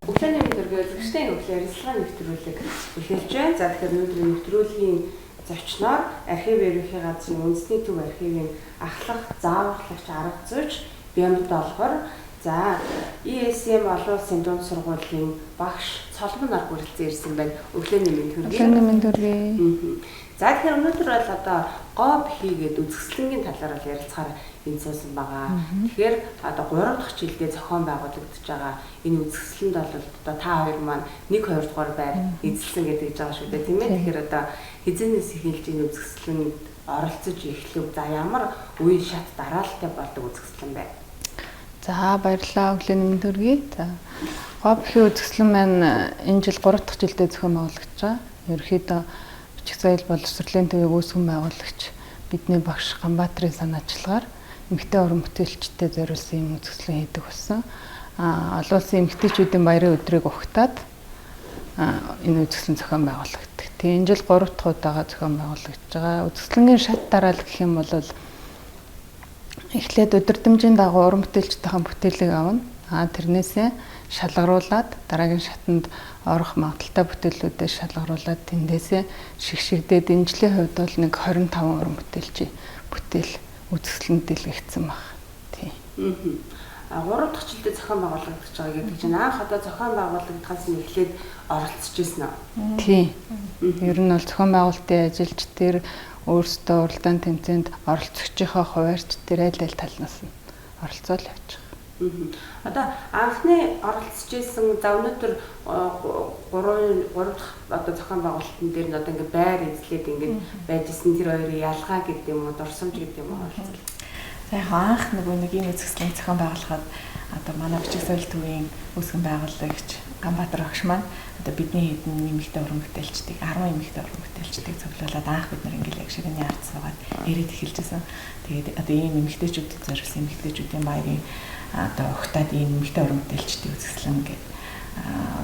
Өглөөний мэдрэг зөвштэй өглөө ярилцлага нэвтрүүлэг эхэлж байна. За тэгэхээр өнөөдрийн нэвтрүүлгийн зочноор архив ерөнхий газрын үндэсний төв архивын ахлах, зааварлагч арга зүйч Бямб Долгор, за ESM олон улсын дунд сургуулийн багш Цолмон нар хүрэлцэн ирсэн байна. Өглөөний мэнд хүргэе. Өглөөний мэнд хүргэе. За тэгэхээр өнөөдөр бол одоо гоо бэхийгээд үзэсгэлэнгийн талаар бол ярилцахаар энэ суусан байгаа. Тэгэхээр одоо 3 дахь жилдээ зохион байгуулагдаж байгаа энэ үзэсгэлэнд бол одоо та хоёр маань 1-2 дугаар байр эзэлсэн гэдэг жаа шүү дээ, тийм ээ. Тэгэхээр одоо хизэнээс эхэлж энэ үзэсгэлэнд оролцож эхлэв. За ямар үе шат дараалалтай болдог үзэсгэлэн бэ? За баярлалаа, өглөөний мэнд хүргэе. За гоо бэхий үзэсгэлэн маань энэ жил 3 дахь жилдээ зохион байгуулагдаж байгаа. Ерөнхийдөө Бичиг соёл боловсролын төвийг үүсгэн байгуулагч бидний багш Ганбаатарын санаачлагаар эмэгтэй уран бүтээлчдэд зориулсан юм үзэсгэлэн хийдэг болсон. Олон улсын эмэгтэйчүүдийн баярын өдрийг ухтаад энэ үзэсгэлэн зохион байгуулагддаг. Тэгээ энэ жил 3 дахь удаага зохион байгуулагдаж байгаа. Үзэсгэлэнгийн шат дараалал гэх юм бол эхлээд өдөрдмжийн дагуу уран бүтээлчдийн бүтээлийг авна. Тэрнээсээ шалгаруулад дараагийн шатанд орох магадaltaй бүтээлүүдээ шалгаруулад тэндээсээ шигшигдээд энэ жилийн хувьд бол нэг 25 уран бүтээлчийн бүтээл үзэсгэлэнд дэлгэгдсэн баг. Тийм. 3 дахь жилдээ зохион байгуулагдаж байгаа гэдэг чинь анх одоо зохион байгуулагдахаас нь эхлээд оролцож ирсэн үү? Тийм. Ер нь бол зохион байгуулалтын ажилч тэр өөрсдөө уралдаан тэмцээнд оролцогчийнхоо хуваарьч тэр аль талнаас нь оролцоод явж байгаа. Одоо анхны оролцож ирсэн за өнөөдөр 3 дахь одоо зохион байгуулалтын дээр нь одоо ингээд байр эзлээд ингээд байжсэн тэр хоёрын ялгаа гэдэг юм уу, дурсамж гэдэг юм уу оролцол. За яг анх нэг ийм үзэсгэлэн зохион байгуулахад одоо манай бичиг соёл төвийн үүсгэн байгуулагч Ганбаатар багш маань одоо бидний хэдэн нэмэгтэй уран бүтээлчдийг 10 нэмэгтэй уран бүтээлчдийг цуглуулад анх бид нар ингээд яг ширээний ард суугаад ирээд эхэлжсэн. Тэгээд одоо ийм нэмэгтэйчүүдэд зориулсан нэмэгтэйчүүдийн баярын одоо ухтаад ийм нэмэгтэй уран бүтээлчдийн үзэсгэлэн ингээд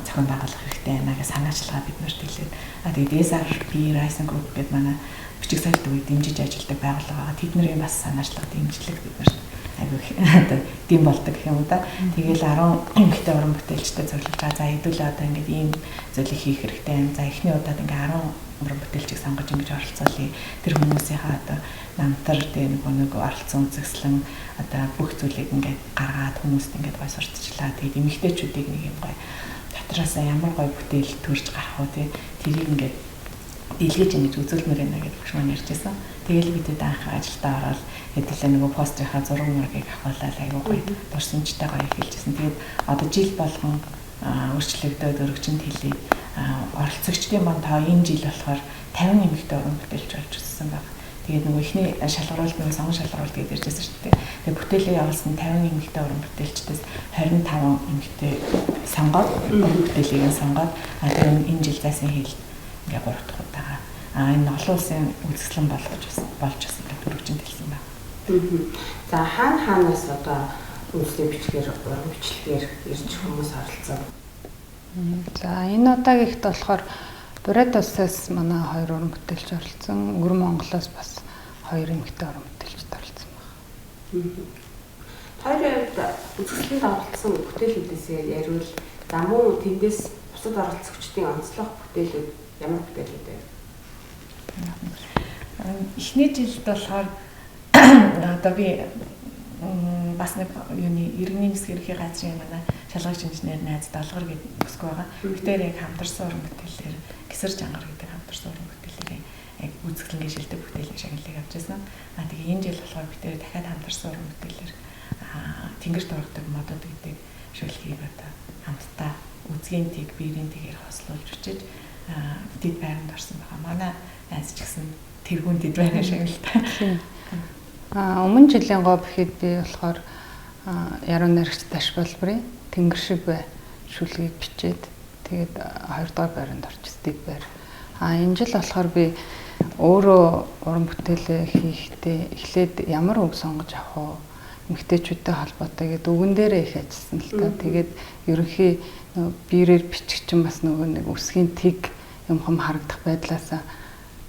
зохион байгуулах хэрэгтэй байна гэж санаачлагаа бид нарт хэлээд тэгээд SRP Rising Group гэдэг манай бичиг соёл төвийг дэмжиж ажилладаг байгууллага байгаа. Тэдний бас санаачлага дэмжлэг бид нарт одоо дэм болдог гэх юм да. Тэгээл 10 эмэгтэй уран бүтээлчтэй зориулж байгаа. За хэдүүлээ одоо ингээд ийм зүйлийг хийх хэрэгтэй юм. За эхний удаад ингээд 10 уран бүтээлчийг сонгож ингэж оролцоолъё. Тэр хүмүүсийнхаа одоо намтар нэг оролцсон үзэсгэлэн одоо бүх зүйлийг ингээд гаргаад хүмүүст ингээд гой сурталчлаа. Тэгээд эмэгтэйчүүдийг нэг юм гой дотроосоо ямар гой бүтээл төрж гарах уу тэрийг ингээд дэлгэж ингэж үзүүлмээр байна гэж багш маань ярьж байсан. Тэгээл бидэд анх ажилдаа ороод хэдүүлээ нөгөө пострийнхаа зураг мургийг авахлаа аягүй гоё дурсамжтай гоё хэлжсэн. Тэгээд одоо жил болгон өөрчлөгдөд өргөжинд хэлээ. Оролцогчдын маань тоо энэ жил болохоор 50 нэмэгтэй уран бүтээлч болж өссөн байна. Тэгээд нөгөө ихний шалгаруулалт нөгөө сонгон шалгаруулалт гэж ярьжсэн шүү дээ. Тэгээд бүтээлээ явуулсан 50 нэмэгтэй уран бүтээлчдээс 25 нэмэгтэй сонгоод бүтээлийг сонгоод одоо энэ жил зайсан хэл ингээ 3 дахь удаа энэ олон улсын үзэсгэлэн болж байсан гэдэг өргөжинд хэлсэн байна. За хаанаас одоо үндэсний бичгээр уран бичлэгээр ирж хүмүүс оролцсон. За энэ удаагийнхт болохоор Бурайд улсаас манай 2 уран бүтээлч оролцсон. Өнгөр Монголоос бас 2 эмэгтэй уран бүтээлчд оролцсон байна. Хоёрын хувьд үзэсгэлэнд оролцсон бүтээлүүдээс яриул. За мөн тэндээс бусад оролцогчдын онцлог бүтээлүүд ямар бүтээлүүд вэ? Эхний жилд болохоор одоо би бас нэг юуны иргэний засгийн ерхий газрын манай шалгагч инженер найз Долгор гэдэг өсгөө байгаа. Битээр яг хамтарсан уран бүтээлээр Гисэр Жангар гэдэг хамтарсан уран бүтээлээр яг үзэсгэлэнгийн шилдэг бүтээлийн шагналыг авч ирсэн. Тэгээ энэ жил болохоор битээр дахиад хамтарсан уран бүтээлээр тэнгэр дургадаг модод гэдэг шүлгийг одоо хамтдаа үзгийн тэг, биерийн тэгээр хослуулж өчөж тэд байранд орсон байгаа. Манай найз ч гэсэн тэргүүн тэд байрны шагналтай. Өмнө жилийн гоо бэхэд би болохоор яруу найрагч Даш Болбрын тэнгэр шиг бай шүлгийг бичээд тэгээд 2 дугаар байранд орчихсон байр. Энэ жил болохоор би өөрөө уран бүтээлээ хийхдээ эхлээд ямар үг сонгож авах вэ? Эмэгтэйчүүдтэй холбоотой гэдэг үгэн дээрээ их ажилласан л та. Тэгээд ерөнхий биерээр бичих чинь бас нөгөө нэг үсгийн тэг юмхам харагдах байдлаасаа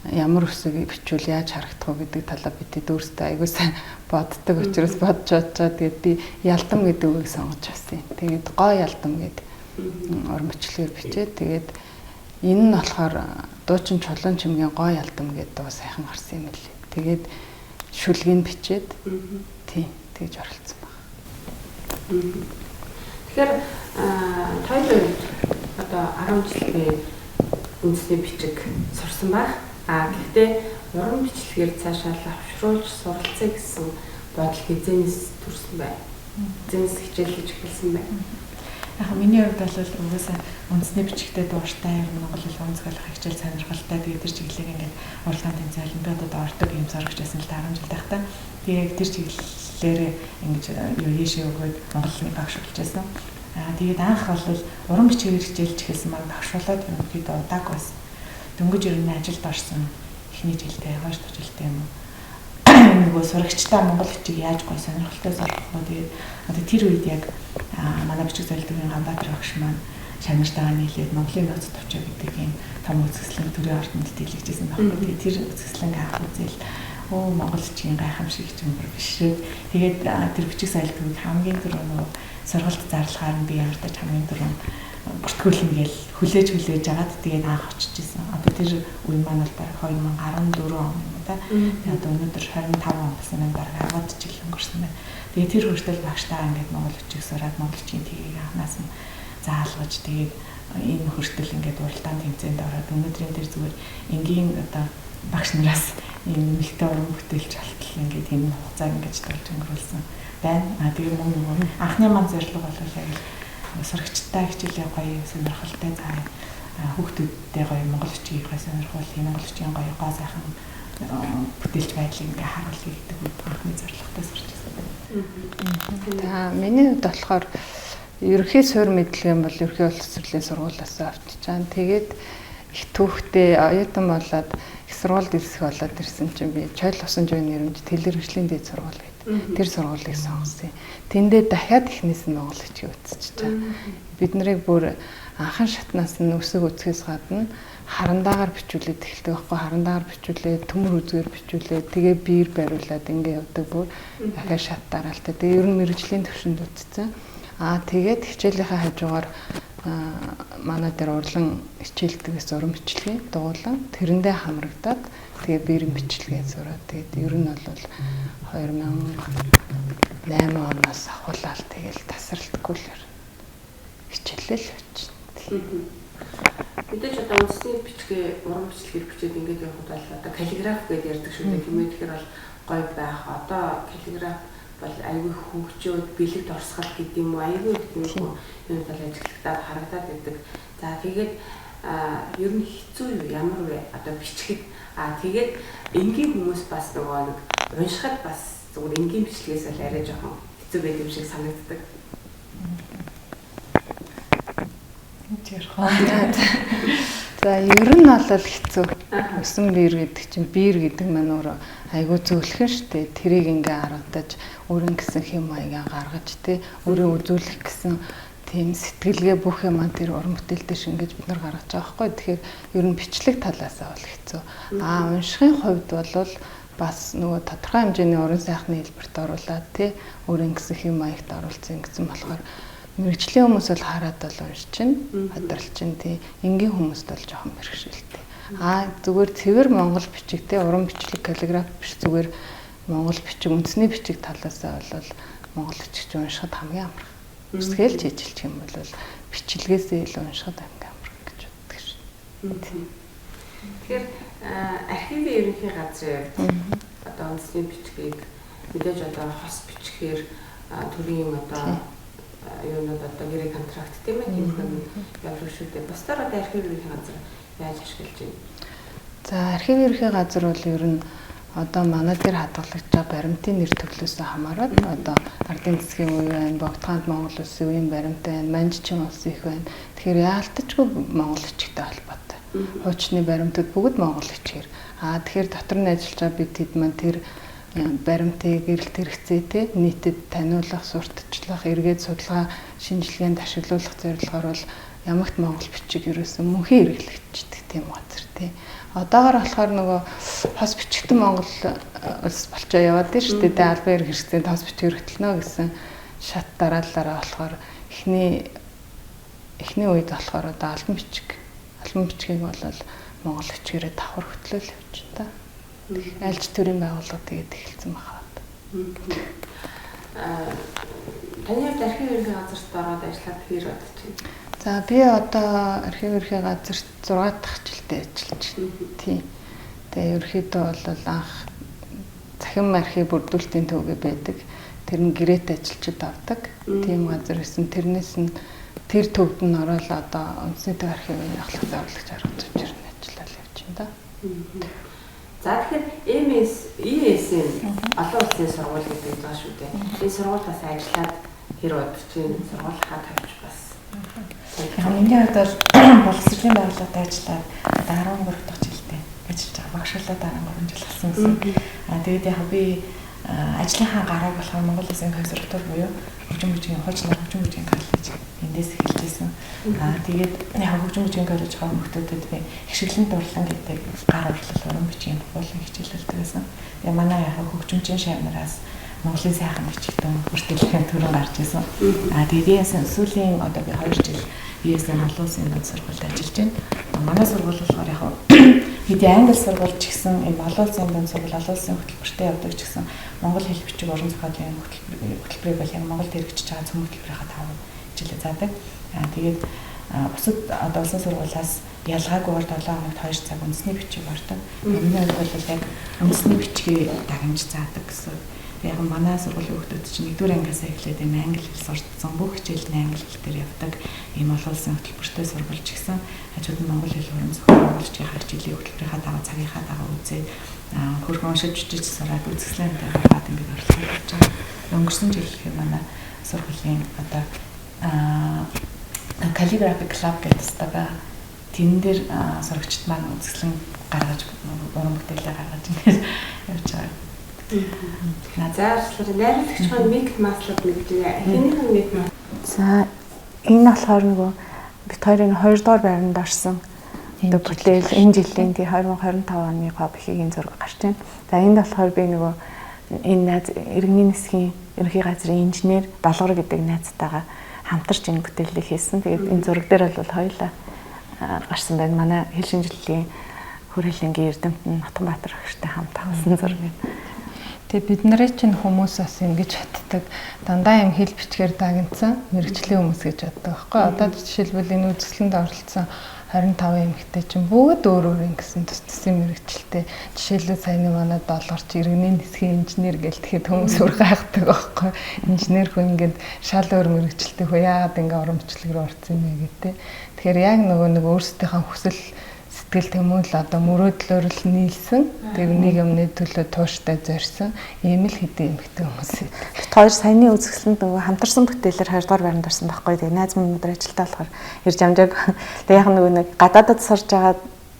ямар үсгийг бичвэл яаж харагдах вэ гэдэг талаа бидэд өөрсдөө аягүй сайн боддог учраас бодож байгаа. Тэгээд би ялдам гэдэг үгийг сонгож авсан. Тэгээд гоо ялдам гэдэг уран бичлэгээр бичээд тэгээд энэ нь болохоор дуучин чулуун чимгийн гой алдам гэдэг дуу сайхан гарсан юм лээ. Тэгээд шүлгийг бичээд тийм тэгж оролцсон байна. Тэгэхээр тойлоо одоо 10 жилийн үндэсний бичиг сурсан байх. Гэхдээ уран бичлэгээр цаашаа лавшруулж суралцъя гэсэн бодол хизэнээс төрсөн бай. Хизэнээс хичээл хийж эхэлсэн бай. Яг миний хувьд бол угаасаа үндэсний бичигтэй дууртай ер нь Монгол хэл онцгойлох хичээл сонирхолтой. Тэгээд тэр чиглэлийг ингээд уралдаан тэмцээн олимпиадад ордог юм зоригч байсан л 10 жил тахтаа. Тэгээд тэр чиглэлээр ингэж яшээ өгөөд Монгол хэлний багш болж байсан. Тэгээд анх бол уран бичгээр хичээлж эхэлсэн маань багшуулаад өнөөдөр удааг байсан. Дөнгөж ер нь ажилд орсон эхний жилдээ хойш жилдээ юм уу. Нөгөө сурагчдаа монгол бичиг яаж гой сонирхолтой сурах вэ? Тэгээд одоо тэр үед яг манай бичиг зорилтын Ганбаатар багш маань шанартайгаа нийлээд Монголын нөөц төвчөө гэдэг юм том үзэсгэлэн төрийн ордонд дийлэгжсэн байна. Тэгээд тэр үзэсгэлэн авах үзэл монгол бичгийн гайхамшиг юм биш шүү. Тэгээд тэр бичиг зорилтыг хамгийн түрүү нөгөө сургалт зарлахаар нь би ямартаж хамгийн түрүү бүртгүүлнэ гэж хүлээж агаад тэгээд анх очиж исэн. Одоо тэр үе маань бол баг 2014 он юм да. Тэгээд одоо өнөөдөр 25 он болсон юм баг 10 жил өнгөрсөн байна. Тэгээд тэр хүртэл багштайгаа ингээд монгол бичиг сураад монголчийн тгийг анханаас нь заалгаж тэгээд энэ хүртэл ингээд уралдаан тэмцээнд ороод өнөөдрийн тэр зүгээр энгийн одоо багш нараас энэ ихтэй уран бүтээлч болтол ингээд энэ хугацааг ингээд тулж өнгөрүүлсэн байна. Тэгээд мөн анхны маань зорилго бол яг сурагчтай хичээлээ гоё сонирхолтой заа хүүхдүүдтэй гоё монгол бичгийг гоё сонирхуул монгол бичгийн гоё гоо сайхан бүтээлч байдлыг ингээ харуулъя гэдэг анхны зорилготой сурч байсан. За миний хувьд болохоор ерөнхий суурь мэдлэг юм бол ерөнхий улс төрлийн сургуулиас авчиж байгаа. Тэгээд их түүхтэй оюутан болоод их сургуульд ирсэх болоод ирсэн чинь би Чойл усан жууны нэрмж тэлэрхшлийн дэд сургууль гэдэг. Тэр сургуулийг сонгосон. Тэндээ дахиад ихнээс нь монгол бичиг үзчихэж байгаа. Бид нарыг бүр анхан шатнаас нь өсөг үзэхээс гадна харандаагаар бичүүлээд эхэлдэг байхгүй харандаагаар бичүүлээд төмөр үзгээр бичүүлээд тэгээ биер бариулаад ингээ явдаг бүр дахиад шат дараалтай. Тэгээ ер нь мэрэгжлийн төвшөнд үзсэн. Тэгээд хичээлийнхаа хажуугаар манай дээр урлан хичээлдэгээс уран бичлэгийн дуулан тэрэндээ хамрагдаад тэгээ биерэн бичлэгээ зураад тэгээд ер нь бол 2008 оноос ахуулаад тэгэл тасралтгүй л хичээлэл явчихсан. Мэдээж одоо үндэсний бичгээ уран бичлэгээр бичээд ингээд явхад бол одоо каллиграф гэдэг ярьдаг шүү дээ. Тиймээ тэгэхээр бол гоё байх. Одоо каллиграф бол аюулгүй хөгжөөд бэлэг дурсгал гэдэг юм уу аюулгүй их юм бол ажиглагтаад харагдаад байдаг. За тэгээд ер нь хэцүү юу ямар вэ? Одоо бичгэд тэгээд энгийн хүмүүс бас нөгөө нэг уншихад бас зүгээр энгийн бичлэгээс л арай жоохон хэцүү байх юм шиг санагддаг. За ер нь бол хэцүү. Өсөн биер гэдэг чинь биер гэдэг маань өөрөө айгүй зөвлөхөн штэ. Тэрийг ингээ харагдаж өөрийн гэсэн хэм маягаа гаргаж тэ өөрөө үзүүлэх гэсэн тийм сэтгэлгээ бүх юм тэр уран бүтээл дээр шингээж бид нар гаргаж байгаа байхгүй. Тэгэхээр ер нь бичлэг талаасаа бол хэцүү. Уншихын хувьд бол бас нөгөө тодорхой хэмжээний уран сайхны хэлбэрт оруулаад тэ өөрийн гэсэн хэм маягт оруулсан гэсэн болохоор мэрэгжлийн хүмүүс бол хараад бол уншчин, хадралчин тий. Энгийн хүмүүст бол жоохон бэрхшээлтэй. Зүгээр цэвэр монгол бичигтэй уран бичлэг каллиграф биш зүгээр монгол бичиг үндэсний бичиг талаасаа бол монгол бичигч уншихад хамгийн амарх. Үсгээл жижилчих юм бол бичлэгээсээ илүү уншихад хамгийн амарх гэж боддог шин. Тэгэхээр архивын ерөнхий газрын одоо үндэсний бичгийг мэдээж одоо хос бичгээр төрийн одоо юунууд одоо гэрээ контракт тийм ээ тийм юм явуулах шүү дээ. Бусдаар одоо архивын ерөнхий газар яаж ашиглаж байна? За архивын ерөнхий газар бол ер нь одоо манай дээр хадгалагдж байгаа баримтын нэр төрлөөсөө хамаарат одоо ардын засгийн үе байна, Богдхаанд Монгол Улсын үеийн баримт байна, Манжчин улсын их байна. Тэгэхээр яалтчгүй монгол бичигтэй холбоотой. Хуучны баримтууд бүгд монгол бичгээр. Тэгэхээр дотор нь ажиллаж байгаа бид хэд маань тэр баримтыг эрэлт хэрэгцээ те нийтэд таниулах, сурталчлах, эргээд судалгаа, шинжилгээнд ашиглуулах зорилгоор бол ямагт монгол бичиг ерөөсөн мөнхийн хэрэглэгддэг тийм газар тий. Одоогоор болохоор нөгөө хос бичигтэн монгол улс болчоо яваад тийм шүү дээ. Албан эрх хэрэгцээнд хос бичиг хэрэгтэлнэ гэсэн шат дараалалаараа болохоор эхний эхний үед болохоор одоо албан бичгийг бол Монгол бичгээрээ давхар хөтлөөл явчихна та. Альж төрийн байгууллага тэгээд эхэлсэн байхад. Таны хувьд архив ерөнхий газарт ороод ажиллаад хэр бодож байна? За би одоо архив ерөнхий газарт 6 дахь жилдээ ажиллаж байна. Тийм. Тэгээ ерөнхийдөө бол анх захин архив бүрдүүлэлтийн төвгээ байдаг. Тэр нь гэрээт ажилчид авдаг. Тийм газар гэсэн. Тэрнээс нь тэр төвд нь ороод одоо үндэсний төв архивын ахлах зохиолагч арга зүйчээр нь ажиллаад явж байна да. За тэгэхээр ES-ийн олон улсын сургууль гэдэг байгаа шүү дээ. Энэ сургууль бас ажиллаад хэр бодож байна? Сургууль хаа тавьж бас. Миний хувьд бол боловсролын байгууллагад ажиллаад 13 дахь жилдээ ажиллаж байгаа. Багшаалаа 13 жил болсон гэсэн. Тэгээд яг би ажлынхаа гарааг болохоор Монгол Улсын консерватори буюу хөгжим бүжгийн хөгжим бүжгийн коллеж эндээс эхэлж байсан. Тэгээд яг хөгжим бүжгийн коллеж хаа хүмүүстүүдэд би хичээлэн дурлан гэдэг гар урлал уран бичгийн хуулын хичээлэлдэг байсан. Тэгээд манай яг хөгжимчин шавнараас Монголын сайхан бичигтэн хүртэлхэн төрөн гарч ирсэн. Тэгээд сүүлийн одоо би 2 жил ESN олон улсын сургуульд ажиллаж байна. Манай сургууль болохоор яг хэдий англи сургууль ч гэсэн энэ олон улсын сургууль олон улсын хөтөлбөртэй явдаг ч гэсэн монгол хэл бичиг уран зохиолын хөтөлбөрийг бол яг Монголд хэрэгжиж байгаа цөм хөтөлбөрийнхаа 5 хичээлээ заадаг. Тэгээд бусад одоо улсын сургуулиас ялгаагүйгээр 7 хоногт 2 цаг үндэсний бичиг ордог. Миний хувьд бол яг үндэсний бичгийг дагнж заадаг гэсэн. Яг манай сургуулийн хүүхдүүд чинь 1-р ангиасаа эхлээд энэ англи хэл сурцсан бүх хичээл нь англи хэл дээр явдаг. Ийм олон улсын хөтөлбөртэй сургуулж гисэн. Хажууд нь монгол хэл уран зохиол монголчгийн хичээлийн хөтөлбөрийнхаа дагуу цагийнхаа дагуу үзээд хөргөн уншиж бичиж сураад үзэсгэлэнтэй гаргаад ингэж оролцож байгаа. Өнгөрсөн жил гэхээр манай сургуулийн одоо calligraphy club гэдэг стага тэн дээр сурагчид маань үзэсгэлэн гаргаж уран бүтээлээ гаргаж ингэж явж байгаа. Назаарчлаа найруулагч маань миг маслууд мэдэж байна. Хэний хүн миг мас? За энэ болохоор нөгөө бид хоёрын 2 дугаар байранд орсон. Одоо бүтээл энэ жилийн 2025 оны КОБХ-ийн зураг гарч байна. За энд болохоор би нөгөө энэ найз иргэний нисхийн ерөнхий газрын инженер Долгор гэдэг найзтайгаа хамтарч энэ бүтээлийг хийсэн. Тэгээд энэ зураг дээр бол хоёулаа гарсан байна. Манай хэл шинжилгээний хүрээлэнгийн эрдэмтэн Натанбаатар агштай хамт авсан зураг юм. Тэгээ бид нарын чинь хүмүүс бас ингэж боддог. Дандаа юм хэл бичгээр дагнцсан мэрэгчлийн хүмүүс гэж боддог байхгүй. Одоо жишээлбэл энэ үзэсгэлэнд оролцсон 25 эмэгтэй чинь бүгд өөр ингэсэн тус тусын мэрэгчлээ. Жишээлбэл саяны манай Долгорч иргэний нисхийн инженер гээл тэгэхэд хүмүүс өөр гайхдаг байхгүй. Инженер хүн ингээд шал өөр мэрэгчлээ хөө яагаад ингээ уран бичлэг рүү орсон юм бэ гэдэг. Тэгэхээр яг нөгөө өөрсдийнхээ хүсэл сэтгэл тэмүүлэл одоо мөрөөдлөөр л нийлсэн. Тэг нэг юмны төлөө тууштай зорьсон. Ийм л хэдийн эмэгтэй хүмүүс. Бид хоёр саяны үзэсгэлэнд нөгөө хамтарсан бүтээлээр 2 дугаар байранд орсон байхгүй. Тэгээ найз минь өнөөдөр ажилдаа болохоор ирж амжааг. Тэг яг нөгөө нэг гадаадад сурж байгаа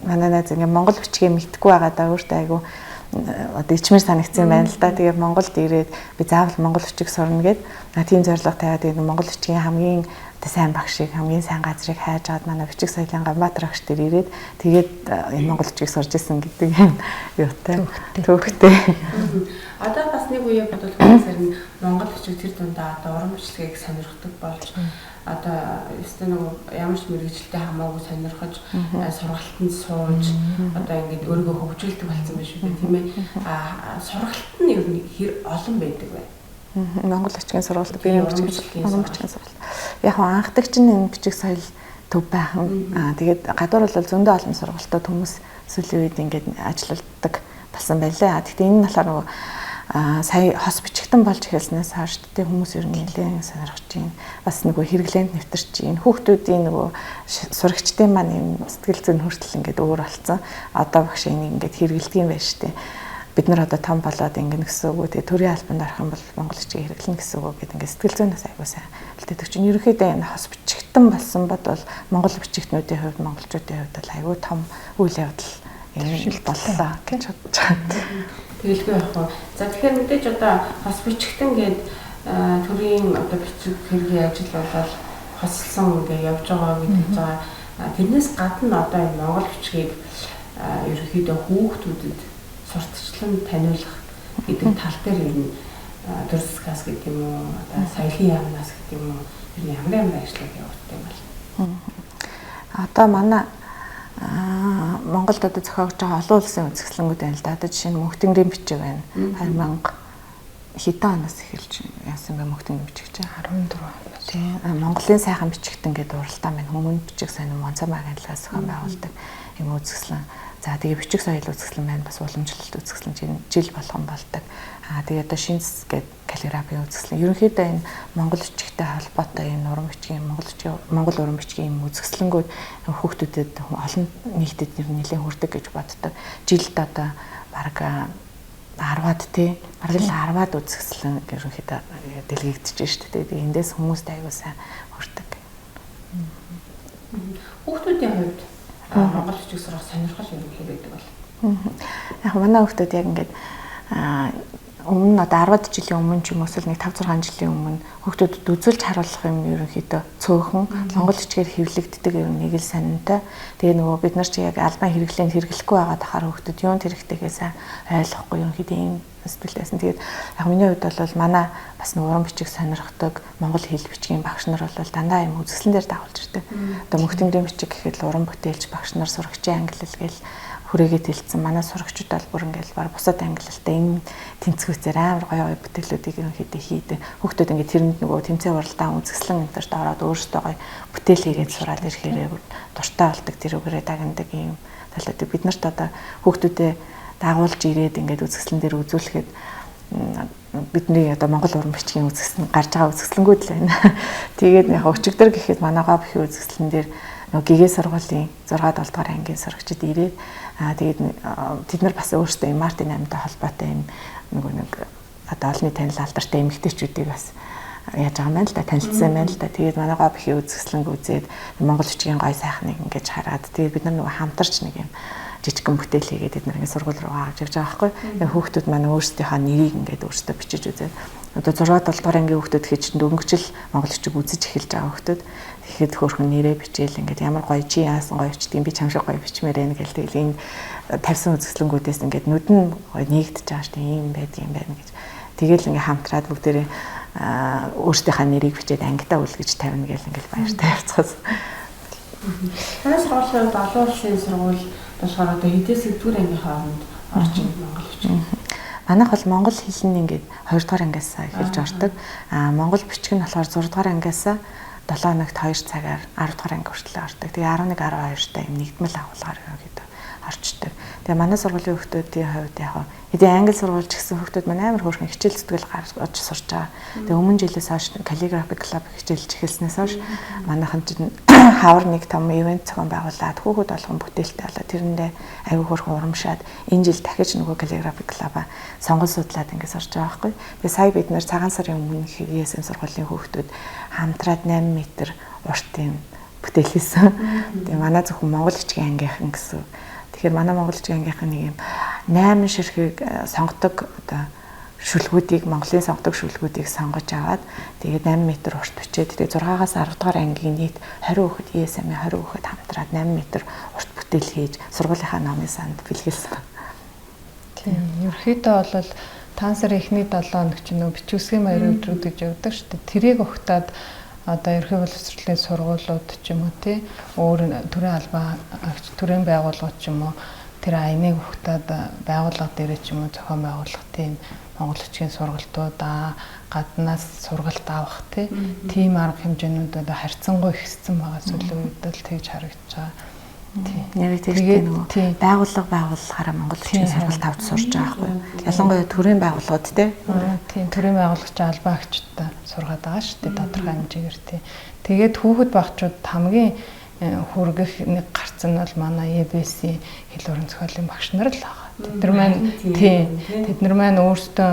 манай найз ингээ монгол бичгийг мэдхгүй байгаа да өөртөө айгу одоо ичмэр санагдсан байна л да. Тэгээ Монголд ирээд би заавал монгол бичиг сурна гэд тийм зорилго тавиад энэ монгол бичгийн хамгийн сайн багшийг хамгийн сайн газрыг хайж аваад манай бичиг соёлын Ганбаатар агш дээр ирээд тэгээд энэ монгол бичгийг сурж исэн гэдэг юм юутай төвхтэй. Одоо бас нэг үе бодвол хүмүүс монгол бичиг тэр дундаа одоо уран бичлэгийг сонирхдаг болж одоо өстө нэг ямар ч мэрэгчлээ хамаагүй сонирхож сургалтанд сууж одоо ингэж өөрийгөө хөгжүүлдэг болсон байх шүү дээ тийм ээ. Сургалт нь ер нь хэр олон байдаг вэ? Монгол бичгийн сургалт биеийн бичгийн сургалт. Яг анхдаг чинь энэ бичиг соёл төв байхан. Тэгээд гадуур бол зөндөө олон сургалтууд хүмүүс сүүлийн үед ингэж ажилладаг болсон байлаа. Гэхдээ энэ нь болохоор нөгөө сая хос бичигтэн болж эхэлснээс хойш тэ хүмүүс ер нь нэлээд сонирхож байна. Бас нөгөө хэрэглээнд нэвтэрч байна. Хүүхдүүдийн нөгөө сурагчдын маань юм сэтгэл зүйн хүртэл ингээд өөр болсон. Одоо багш энийг ингээд хэрэгэлдэг юм байна шүү дээ. Бид нар одоо том болоод ингэнэ гэсэн үг. Тэгээ төрийн албанд орох юм бол монгол бичгийг хэрэглэнэ гэсэн үг гэдэг ингээд сэтгэл зүйнээс аягүй сайн бэлдээдэг чинь ерөнхийдөө энэ хос бичигтэн болсон бод бол монгол бичигтнүүдийн хувьд монголчуудын хувьд бол аягүй том үйл явдал юм боллоо гэж бодож байна. Тэгэлгүй яг хоо. За тэгэхээр мэдээж одоо хос бичигтэн гээд төрийн одоо бичиг хэргийн ажил болол хослсон ингээ явж байгаа гэж байгаа. Тэрнээс гадна одоо энэ монгол бичгийг ерөнхийдөө хүүхдүүдэд сурталчлан таниулах гэдэг тал дээр ер нь төрсгас гэдэг юм уу одоо соёлын яамнаас гэдэг юм уу ер нь ямар ажлыг явуулдаг юм бол. Одоо манай Монголд одоо зохиогдож байгаа олон улсын үзэсгэлэнгүүд байна л да. Одоо жишээ нь Мөнхтөнгөрийн бичиг байна. 2000 хэдэн оноос эхэлж яасан бэ Мөнхтөнгөрийн бичиг чинь 14. Тийм. Монголын сайхан бичигтэн гэдэг уралдаан байна. Хүмүүн бичиг сайн Монцом агентлагаас зохион байгуулдаг юм үзэсгэлэн. За тэгээ бичиг соёл үзэсгэлэн байна. Бас уламжлалт үзэсгэлэн жил болгон болдог. Тэгээ одоо шинс гэдэг каллиграфийн үзэсгэлэн. Ерөнхийдөө энэ монгол бичигтэй холбоотой энэ уран бичгийн монгол уран бичгийн юм үзэсгэлэнгүүд хүүхдүүдэд олон нийтэд нэлээд хүрдэг гэж боддог. Жилд одоо бараг 10-аад тий бараг л 10-аад үзэсгэлэн ерөнхийдөө дэлгэгдэж шүү дээ. Тэгээ эндээс хүмүүст аягүй сайн хүрдэг. Хүүхдүүдийн хувьд монгол бичиг сурах сонирхол юу байдаг бол? Яг манай хүүхдүүд яг ингээд өмнө одоо 10 жилийн өмнө ч юм уу эсвэл нэг 5-6 жилийн өмнө хүүхдүүдэд үзүүлж харуулах юм ерөнхийдөө цөөхөн монгол бичгээр хэвлэгддэг юм нэг л сонинтой. Тэгээ нөгөө бид нар чи яг албан хэрэглээнд хэрэглэхгүй байгаа дахаар хүүхдүүд юунд хэрэгтэйгээ сайн ойлгохгүй ерөнхийдөө ийм сэтгэлтэйсэн. Тэгээд яг миний хувьд бол манай бас нэг уран бичиг сонирхдаг монгол хэл бичгийн багш нар бол дандаа юм үзэсгэлэн дээр дагуулж ирдэг. Одоо Мөнхтөнгөрийн бичиг гэхэд л уран бүтээлч багш нар сурагчийн англи хэл гээл хүрээгээ тэлцсэн. Манай сурагчид бол бүр ингээл баг бусад ангиллалтай энэ тэмцгүүцээр амар гоё гоё бүтээлүүдийг ерөнхийдөө хийдэг. Хүүхдүүд ингээд тэрэнд нөгөө тэмцээн уралдаан үзэсгэлэн энтерт ороод өөрсдөө гоё бүтээл хийгээд сураад ирэхээр дуртай болдог тэрүүгээрээ дагнадаг юм талууд. Бид нарт одоо хүүхдүүдэд дагуулж ирээд ингээд үзэсгэлэн дээр үзүүлэхэд бидний одоо монгол уран бичгийн үзэсгэлэн гарч байгаа үзэсгэлэнгүүд л байна. Тэгээд яг өчигдөр гэхэд манай гоо бүхий үзэсгэлэн дээр нөгөө гэгээ сургуулийн 6-7 дугаар ангийн сурагчид ирээд тэгээд тэд нар бас өөрсдөө Мартин 8-тай холбоотой юм нэг одоо олонний танил алдартай эмэгтэйчүүдийг бас яаж байгаа юм байна л да танилцсан байна л да. Тэгээд манай гоо бүхий үзэсгэлэнг үзээд монгол бичгийн гой сайхныг ингэж хараад тэгээд бид нар нөгөө хамтарч нэг юм жижигхэн бүтээл хийгээд бид нар ингэ сургууль руу авч явж байгаа байхгүй. Тэгээ хүүхдүүд манай өөрсдийнхөө нэрийг ингээд өөрсдөө бичиж үзээд одоо 6-7 дугаар ангийн хүүхдүүд гэхэд чинь дөнгөжл монгол бичиг үзэж эхэлж байгаа хүүхдүүд тэгэхэд хөөрхөн нэрээ бичээл ингээд ямар гоё чи яасан гоё бичдэг би чам шиг гоё бичмээр байна гэл тэгэл энэ тавьсан үзэсгэлэнгүүдээс ингээд нүд нь гоё нэгдэж байгаа шүү дээ ийм байдаг юм байна гэж тэгэл ингээд хамтраад бүгдээрээ өөрсдийнхөө нэрийг бичээд ангидаа үлгэж тавина гэл ингээд баяртай явцгаas. Манай сургуулийн олон улсын сургууль болохоор одоо хэдээс хэдгээр ангийн хооронд орж ирэх монгол бичиг. Манайх бол монгол хэл нь ингээд 2 дугаар ангиас эхэлж ордог. Монгол бичиг нь болохоор 6 дугаар ангиас 7 хоногт 2 цагаар 10 дугаар анги хүртэл ордог. Тэгээ 11 12 та юм нэгдмэл агуулгаар гэдэг орчдөг. Тэгээ манай сургуулийн хүүхдүүдийн хувьд яг хэдийн англи сургууль ч гэсэн хүүхдүүд маань амар хөөрхөн хичээл зүтгэл гаргаж сурч байгаа. Тэгээ өмнө жилээс хойш каллиграфи клуб хичээлж эхэлснээс хойш манайхан чинь хавар нэг том ивент зохион байгуулад хүүхэд болгон бүтээлтэй болоод тэрэндээ аягүй хөөрхөн урамшаад энэ жил дахиж нөгөө каллиграфи клуба сонгол судлаад ингээд сурч байгаа байхгүй. Тэгээ сая бид нэр цагаан сарын өмнө ESM сургуулийн хүүхдүүд хамтраад 8 м уртын бүтээл хийсэн. Тэгээ манай зөвхөн монгол бичгийн ангийнхан гэсэн. Тэгэхээр манай монгол бичгийн ангийнхан нэг юм 8 ширхэг сонгодог одоо шүлгүүдийг Монголын сонгодог шүлгүүдийг сонгож аваад тэгээд 8 м урт бичээд тэгээд 6-аас 10 дугаар ангийн нийт 20 хүүхэд ESM-ийн 20 хүүхэд хамтраад 8 м урт бүтээл хийж сургуулийнхаа номын санд бэлгэлсэн. Тийм. Ерөнхийдөө бол таан сарын эхний 7 хоног чинь нөө бичвэсгийн баярын өдрүүд гэж явдаг шүү дээ. Тэрийг ухтаад одоо ерхий боловсролын сургуулиуд ч юм уу тий өөр төрийн албан төрийн байгууллагууд ч юм уу тэр аяныг ухтаад байгууллага дээр ч юм уу зохион байгуулах тийм монгол бичгийн сургалтууд гаднаас сургалт авах тийм арга хэмжээнүүд одоо харьцангуй ихссэн байгаа сүүлийн үед л тэгж харагдаж байгаа. Тийм. Яг тэгтэй нөгөө байгууллагаараа монгол бичгийн сургалт авч сурж байгаа байхгүй. Ялангуяа төрийн байгууллагууд тийм төрийн байгууллагч албан агчдаа сургаад байгаа шүү дээ тодорхой хэмжээгээр тийм. Тэгээд хүүхэд багчууд хамгийн хүргэх нэг гарцсан нь бол манай EBS хэл уран зохиолын багш нар л байгаа. Тэд нар маань өөрсдөө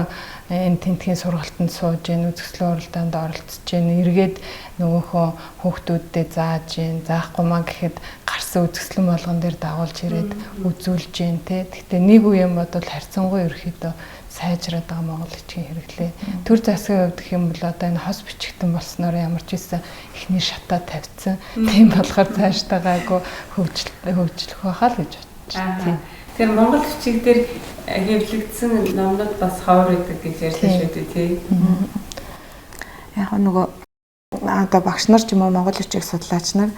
энэ тентгийн сургалтанд сууж гин үзэсгэлэн уралдаанд оролцож гин эргээд нөгөөхөө хүүхдүүддээ зааж гин заахгүй маа гэхэд гарсан үзэсгэлэн болгон дээр дагуулж ирээд үзүүлж гин те. Гэхдээ нэг үеийн бодвол харьцангуй ерөөхдөө сайжраад байгаа монгол бичгийн хэрэглээ. Төр засгийн хувьд гэх юм бол одоо энэ хос бичигтэн болсноор ямар ч байсан эхний шатаа тавьсан. Тийм болохоор цаашдаагаагүй хөгжлөх байхаа л гэж бодож байна. Тэгэхээр монгол бичиг дээр хэвлэгдсэн номнууд бас ховор байдаг гэж ярьсан шүү дээ тий. Яг нөгөө одоо багш нар ч юм уу монгол бичиг судлаач нар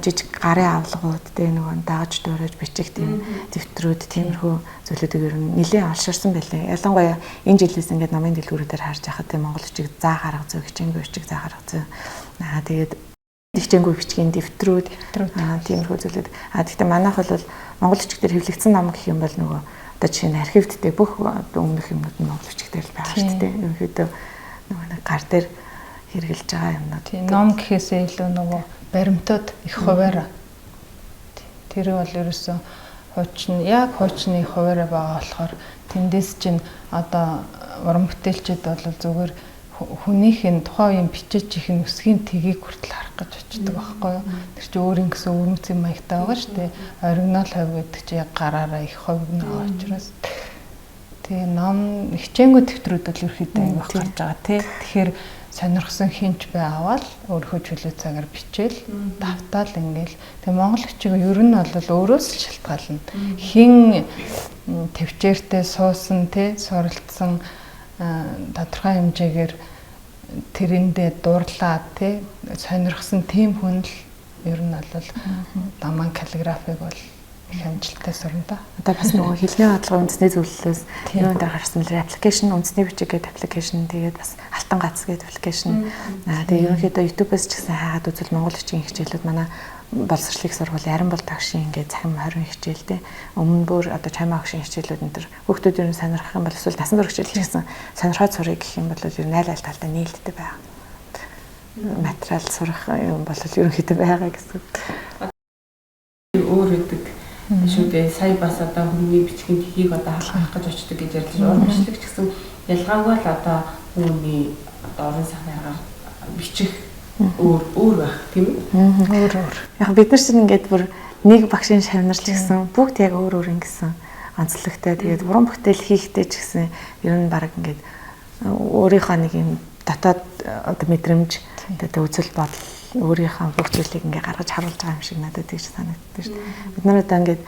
жижиг гарын авлагууд тэ нөгөө дааж дуурайж бичих тийм дэвтрүүд тиймэрхүү зүйлүүдийг ер нь нэлээд олширсан байлээ. Ялангуяа энэ жилээс ингээд намын дэлгүүрүүдээр харж байхад тийм монгол бичиг заа гарга зөө, хичээнгүй бичиг заа гарга зөө. Тэгээд хичээнгүй бичгийн дэвтрүүд тиймэрхүү зүйлүүд. Гэхдээ манайх бол монгол бичиг дээр хэвлэгдсэн ном гэх юм бол нөгөө одоо жишээ нь архивдтэй бүх өмнөх юмнууд нь монгол бичгээр л байгаа шүү дээ. Ерөнхийдөө нөгөө нэг гар дээр хэрэгжилж байгаа юмнууд. Тийм ном гэхээсээ илүү нөгөө баримтууд их хуваараа. Тэр бол ерөөсөө хуучны хуваараа байгаа болохоор тэндээс чинь одоо уран бүтээлчд бол зүгээр хүнийхээ тухайн юм бичиж их нүсгийн тгийг хүртэл харах гэж очдөг байхгүй юу. Тэр чинь өөр юм гэсэн өрмөцгийн маягтай байгаа шүү дээ. Оригинал хувь гэдэг чинь яг гараараа их хувь байгаа учраас. Тэгээ ном хичээнгүй дэвтрүүд бол ерөөхдөө аяг гарч байгаа тий. Тэгэхээр сонирхсан хинч бай аваад өөрөө чөлөө цагаар бичээл давтаал ингээл. Тэгээ монгол бичиг ер нь бол өөрөөс л шалтгаална. Хин төвчээртэй суусан тий суралцсан тодорхой хэмжээгээр тэрэндээ дуурлаа тий сонирхсан тийм хүн л ер нь бол даман каллиграфиг бол их амжилттай сурна да. Одоо бас нөгөө хэлний бодлогын үндэсний зөвлөлөөс юунд гаргасан л аппликейшн үндэсний бичиг гэдэг аппликейшн тэгээд бас алтан гац гэдэг аппликейшн. Тэгээд ерөнхийдөө YouTube-с ч гэсэн хаагаад үзвэл монгол бичгийн хичээлүүд манай боловсролын сургуулийн Арин бол тагшин ингээд цахим 20 хичээлтэй. Өмнө бүр одоо чамаа агшин хичээлүүд энэ төр хүүхдүүд ер нь сонирхох юм бол эсвэл насан турш хичээл гэсэн сонирхоод сурыг гэх юм бол ер нь айл талтай нээлттэй байгаа. Материал сурах юм бол ерөнхийдөө байгаа гэсэн. Өөр үүдэг шүү дээ. Сая бас одоо хүний бичгийн тхийг одоо халахах гэж очдөг гэж ярьж байна. Уран бичлэг ч гэсэн ялгаагүй л одоо хүний одоо орон санаагаар бичих өөр байх тийм үү? Өөр. Яг бид нар чинь ингээд бүр нэг багшийн шавнарч гэсэн бүгд яг өөр ингэсэн онцлогтой. Тэгээд уран бүтээл хийхдээ ч гэсэн ер нь баг ингээд өөрийнхөө нэг юм дотоод одоо мэдрэмж одоо үзэл бодол өөрийнхөө бүх зүйлийг ингээ гаргаж харуулж байгаа юм шиг надад тийж санагддаг шүү дээ. Бид нар одоо ингээд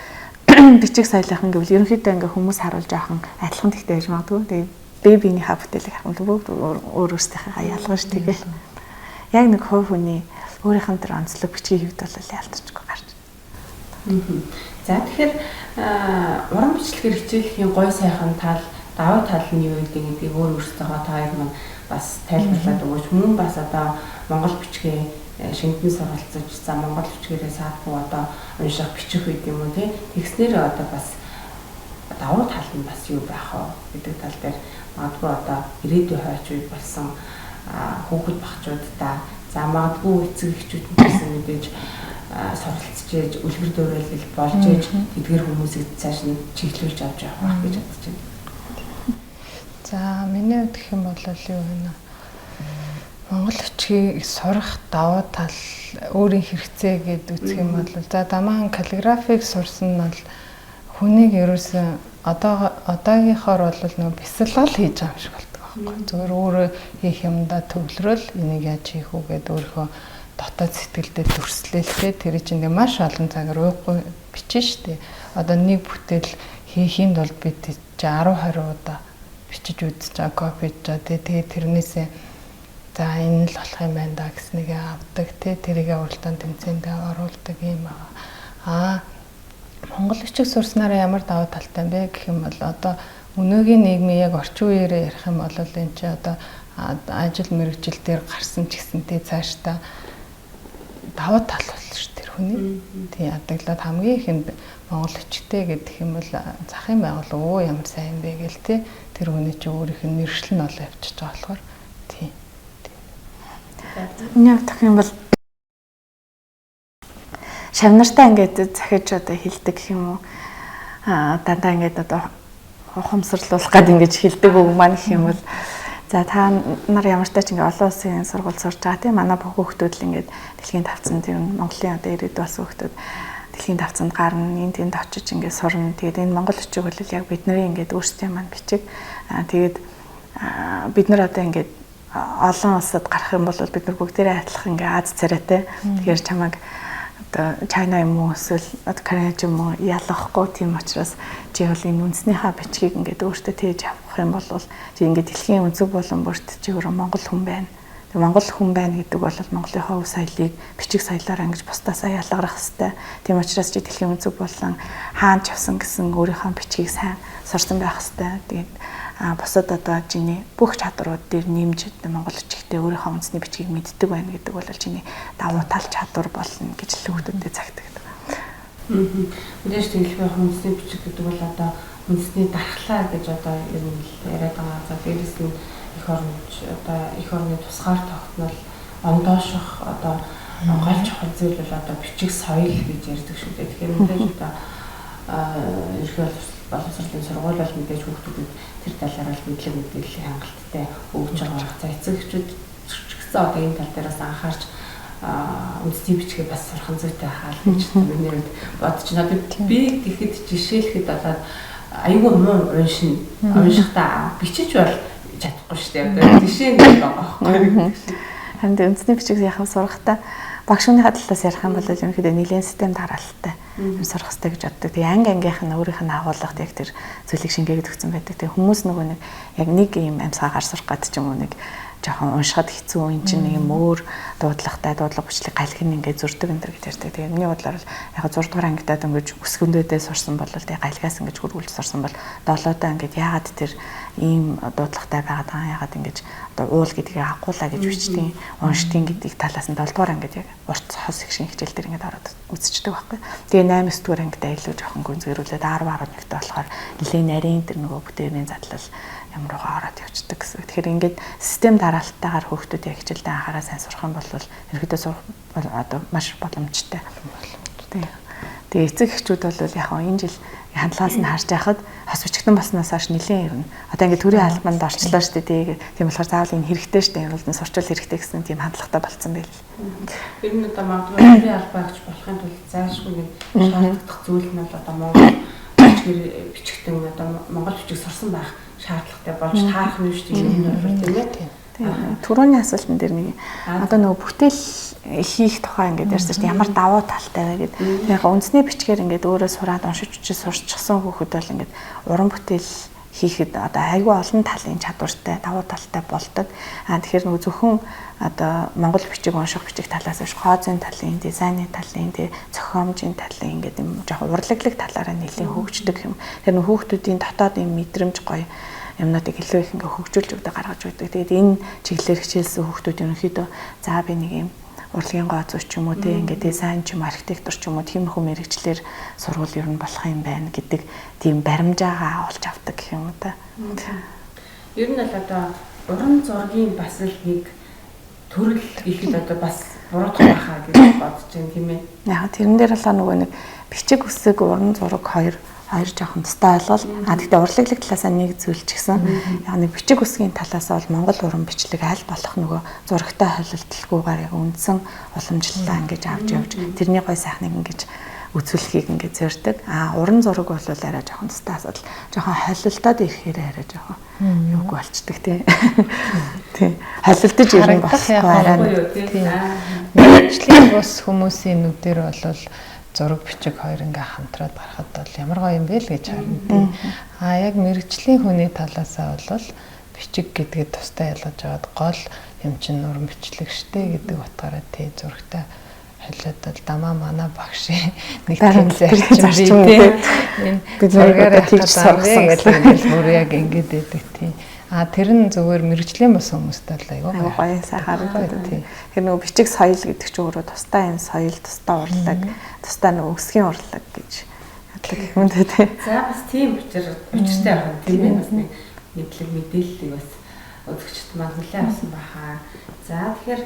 бичиг соёлынхан гэвэл ерөнхийдөө ингээ хүмүүс харуулж авах адилхан тэгтэй байж магадгүй. Тэгээд бибиний ха бүтээлийг харах нь бүгд өөр өөрсдийнхээ ялгаж тэгээ. Яг нэг хувь хүний өөрийнх нь тэр онцлог бичгийн хэвд бол ялтчихгүй гарч. За тэгэхээр уран бичлэгээр хичээлхийн гой сайхан тал, даваа тал нь юу гэдгийг өөр өөрсдөө та хоёр маань бас тайлбарлаад өгөөч. Мөн бас одоо монгол бичгээ шингэн суралцаж, за монгол бичгээрээ саадгүй одоо унших бичих үед юм уу тий. Тэгснээр одоо бас даваа тал нь бас юу байх вэ гэдэг тал дээр магадгүй одоо ирээдүйн хойч үед болсон хүүхэд багчуудаа за магадгүй эцэг эхчүүд нь гэсэн мэдээж суралцж ээж үлгэр дуурайл болж ээж тэдгэр хүмүүсийг цааш нь чиглүүлж авч явах гэж бодож байна. За миний хувьд гэх юм бол юу вэ? Монгол бичгийг сурах даваа тал өөрийн хэрэгцээ гэдэг үсэх юм бол за дамаан каллиграфик сурсан нь бол хүнийг ерөөсөн одоогийнхоор бол нөгөө бясалгал хийж байгаа юм шиг болдог байхгүй. Зүгээр өөрөө хийх юмдаа төвлөрөл энийг яаж хийх үү гэдэг өөрийнхөө дотоод сэтгэлдээ дүрслэлтэй тэр чинь маш олон цагаар уухгүй бичнэ штэ. Одоо нэг бүтээл хийхэд бол бид 10-20 удаа бичиж үзэж байгаа, копиж байгаа. Тэгээд тэрнээсээ за энэ л болох юм байна да гэснийгээ авдаг. Тэрийгээ уралдаан тэмцээндээ оруулдаг юм аа. Монгол бичиг сурснараа ямар даваа талтай бэ гэх юм бол одоо өнөөгийн нийгмийн яг орчин үеэрээ ярих юм бол энэ чи одоо ажил мэргэжил дээр гарсан ч гэсэнтэй цаашдаа даваа тал болно шүү тэр хүний. Тий ядаглаад хамгийн ихэнд монгол бичгтэй гэдэг юм бол захын байгуул ямар сайн бэ гээл тий тэр хүний чи өөрийнх нь мэргэжил нь олоо явчихж байгаа болохоор тий. Яг тах юм бол шавнартаа ингээд захиж одоо хилдэг гэх юм уу дандаа ингээд одоо ухамсарлуулах гэдэг ингэж хилдэг үг маань гэх юм бол за та нар ямар ч тач ингээд олон улсын сургууль сурж байгаа тийм манай бүх хүүхдүүд л ингээд дэлхийн давцанд ер нь Монголын одоо ирээд болсон хүүхдүүд дэлхийн давцанд гарна энэ тэнд очиж ингээд сурна. Тэгээд энэ монгол бичиг бол яг бидний ингээд өөрсдийн маань бичиг тэгээд бид нар одоо ингээд олон улсад гарах юм бол бид нар бүгдээрээ адилхан ингээд Аз царайтай тэгэхээр чамайг Чайна юм уу эсвэл Корея юм уу ялахгүй тийм учраас чи бол энэ үндэснийхаа бичгийг ингээд өөртөө тээж авах юм бол чи ингээд дэлхийн өнцөг болон бүрт чи өөрөө Монгол хүн байна. Монгол хүн байна гэдэг бол Монголынхоо өв соёлыг бичиг соёлоор ангиж бусдаасаа ялгарах хэрэгтэй. Тийм учраас чи дэлхийн өнцөг болон хаан ч авсан гэсэн өөрийнхөө бичгийг сайн сурсан байх хэрэгтэй. Тэгээд бусад одоо чиний бүх чадрууд дээр нэмж монгол бичгтээ өөрийнхөө үндэсний бичгийг мэддэг байна гэдэг бол чиний давуу тал чадвар болно гэж л хүүхдүүдэд цагтдаг. Мэдээж дэлхийн үндэсний бичиг гэдэг бол одоо үндэсний дархлаа гэж одоо ер нь яриад байгаа. За дээрэс нь их орны тусгаар тогтнол ондооших одоо гол чухал зүйл бол одоо бичиг соёл гэж ярьдаг шүү дээ. Тэгэхээр мэдээж одоо ерхий боловсролын сургууль бол мэдээж хүүхдүүдэд тэр талаар л мэдлэг мэдээллийн хангалттай өгж байгаа. За эцэг эхчүүд ч гэсэн одоо энэ тал дээрээс анхаарч үндэсний бичгээ бас сурах зүйтэй хаа л гэж миний хувьд бодож байна. Би гэхэд жишээлхэд болоод аюул муу уншихтаа бичиж бол чадахгүй шүү дээ. Одоо жишээ нэг байгаа байхгүй. Харин үндэсний бичиг яхав сурахтаа багш хүний талаас ярих юм бол ерөнхийдөө нэлээд систем дараалттай юм сурах хэрэгтэй гэж боддог. Тэгээ ангийнх нь өөрийнх нь агуулгад яг тэр зүйлийг шингээгээд өгсөн байдаг. Тэгээ хүмүүс нөгөө нэг яг нэг юм амьсгаагаар сурах гэдэг ч юм уу нэг жоохон уншихад хэцүү энэ чинь нэг юм өөр дуудлагатай дуудлага бичлэг галхин ингээд зурдаг энэ төр гэж ярьдаг. Тэгээ миний бодлоор яг 6 дугаар ангидаад ингээд өсгөндөөдөө сурсан бол тэгээ галгаас ингээд хөргүүлж сурсан бол 7-доо ингээд яагаад тэр ийм дуудлагатай байгаад байгаа яагаад ингэж одоо уул гэдгийг агуулаа гэж бичдэг уншдгийн гэдэг талаас нь 7 дугаар ангид яг урт хос их шин хичээл дээр ингээд ороод үзчихдэг байхгүй. Тэгээ 8-9 дугаар ангидаа илүү жоохон гүнзгэрүүлээд 10 11-т болохоор нэлээд нарийн тэр нөгөө бүтээний задлал ямар угаа ороод явчихдаг гэсэн. Тэгэхээр ингээд систем дараалттайгаар хүүхдүүд яг хичээлдээ анхаараа сайн сурах юм бол ерөөдөө сурах одоо маш боломжтой. Тэгээ эцэг эхчүүд бол яг энэ жил хандлагаас нь харж байхад хос бичгтэн болсноос хойш нэлээд ирнэ. Одоо ингээд төрийн албанд орчлоо шүү дээ. Тийм болохоор заавал энэ хэрэгтэй шүү дээ. Бол сурчвал хэрэгтэй гэсэн тийм хандлагатай болцсон байл. Ер нь одоо магадгүй төрийн албаагч болохын тулд зайлшгүй нэг шаардлагатай зүйл нь бол одоо Монгол бичгтэн одоо монгол бичиг сурсан байх шаардлагатай болж таарах нь шүү дээ. Энэ бол тийм ээ. Түрүүний асуултан дээр нэг одоо нөгөө бүтээл хийх тухай ингээд ярьсан чинь ямар давуу талтай вэ гэдэг. Яг үндэсний бичгээр ингээд өөрөө сураад уншиж сурчсан хүүхэд бол ингээд уран бүтээл хийхэд одоо айгүй олон талын чадвартай давуу талтай болдог. Тэгэхээр нөгөө зөвхөн одоо монгол бичиг унших бичиг талаас биш хоозын талын, дизайны талын, зохиомжийн талын ингээд юм жоохон урлаглаг талаараа нэлийн хөгждөг юм. Тэр нөгөө хүүхдүүдийн дотоод юм мэдрэмж гоё юмнуудыг илүү их ингээ хөгжүүлж өгдөг гаргаж өгдөг. Тэгээд энэ чиглэлээр хичээлсэн хүүхдүүд ерөнхийдөө за би нэг юм урлагийн гооцооч ч юм уу те ингээ дизайн ч юм архитектур ч юм уу тиймэрхүү мэрэгчлэр сургууль ер нь болох юм байна гэдэг тийм баримжаагаа олж авдаг гэх юм уу та. Ер нь л одоо уран зургийн бас л нэг төрөл ихэд одоо бас буруудах байхаа гэж бодож байна тийм ээ. Яг тэрэн дээр л нөгөө нэг бичиг үсэг уран зураг хоёр жоохон тустай ойлголт. Гэхдээ урлаглаг талаас нь нэг зүйл ч гэсэн яг нэг бичиг үсгийн талаас бол монгол уран бичлэг аль болох нөгөө зурагтай холилдолгүйгээр яг үндсэн уламжлалаа ингэж авч явж тэрний гой сайхныг ингэж үзүүлэхийг ингэж зорддог. Уран зураг бол арай жоохон тустай асуудал. Жоохон холилдоод ирэхээр арай жоохон юуг болчдөг тий. Тий. Холилдож ирэх болохгүй арай тий. Мэргэжлийн бус хүмүүсийн нүдээр бол зураг бичиг хоёр ингээ хамтраад гарахад бол ямар гоё юм бэ л гэж харна. Яг мэргэжлийн хүний талаасаа бол бичиг гэдгээ тустай ялгаж аваад гол юм чинь уран бичлэг штэ гэдэг утгаараа тий зурагтай холиод бол дамаа мана багш нэг тийм зарчим бий тий. Энэ зургаар хийж сурсан гэдэг бүр яг ингээд байдаг тий. Тэр нь зөвхөн мэргэжлийн бас хүмүүстэй л аюу гоё сайн харагдаад тий. Тэр нөгөө бичиг соёл гэдэг чинь өөрөө тустай энэ соёл, тустай урлаг, тустай нөгөө өсгийн урлаг гэж яддаг юм дээ тий. За бас тийм учиртай байна тийм ээ. Бас нэг мэдлэг мэдээллийг бас үзэгчд маань хүлээн авсан баха. За тэгэхээр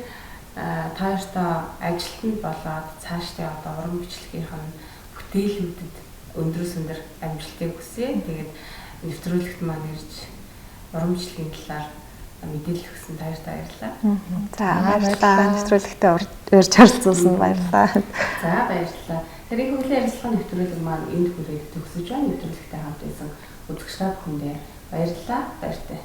та хоёртоо ажилтнанд болоод цаашдаа одоо уран бичлэгийнх нь бүтээлүүдэд өндрөөс өндөр амжилтыг хүсье. Тэгээд нэвтрүүлэгт маань ирж уран бичлэгийн талаар мэдээлэл өгсөн таартай баярлалаа. За баярлалаа. Нэвтрүүлэгтээ урьж харилцуулсан баярлалаа. За баярлалаа. Тэр их хөлийн ярилцлагын нэвтрүүлэг маань энд хүрээд төгсөж байна. Нэвтрүүлэгтээ хамт байсан үзэгчдээ бүхэндээ баярлалаа. Баяртай.